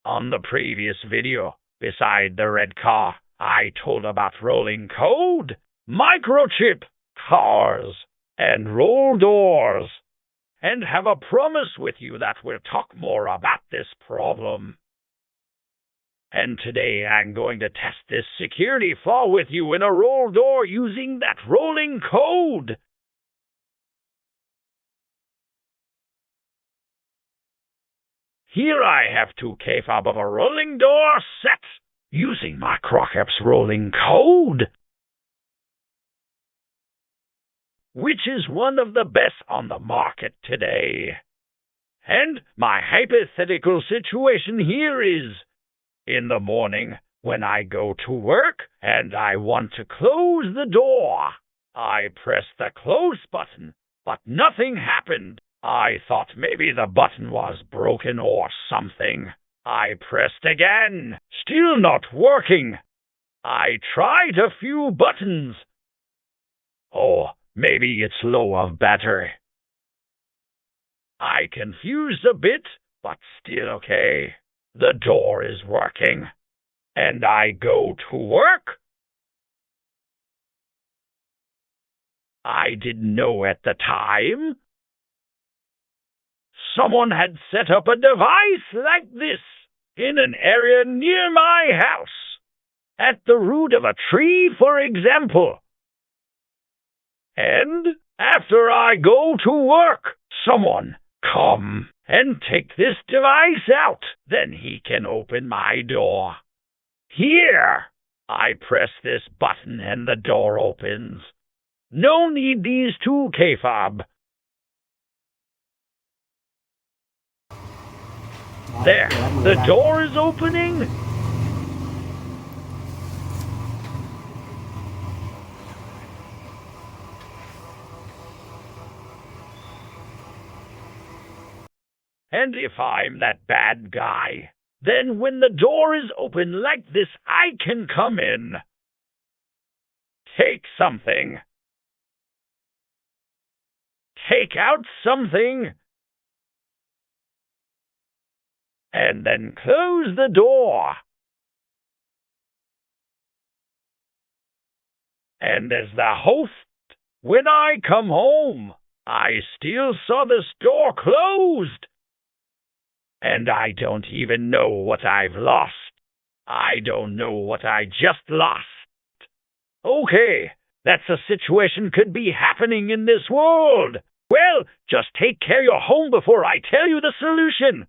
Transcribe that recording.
On the previous video, beside the red car, I told about rolling code, microchip, cars, and roll doors, and have a promise with you that we'll talk more about this problem. And today I'm going to test this security flaw with you in a roll door using that rolling code. Here I have two kfab of a rolling door set using my Crocap's rolling code, which is one of the best on the market today. And my hypothetical situation here is, in the morning, when I go to work and I want to close the door, I press the close button, but nothing happened. I thought maybe the button was broken or something. I pressed again, still not working. I tried a few buttons. Oh, maybe it's low of battery. I confused a bit, but still okay. The door is working, and I go to work. I didn't know at the time. Someone had set up a device like this in an area near my house, at the root of a tree, for example. And after I go to work, someone come and take this device out. Then he can open my door. Here, I press this button and the door opens. No need these two kfab. There, the door is opening. And if I'm that bad guy, then when the door is open like this, I can come in. Take something. Take out something. And then close the door. And as the host, when I come home, I still saw this door closed. And I don't even know what I've lost. I don't know what I just lost. Okay, that's a situation could be happening in this world. Well, just take care of your home before I tell you the solution.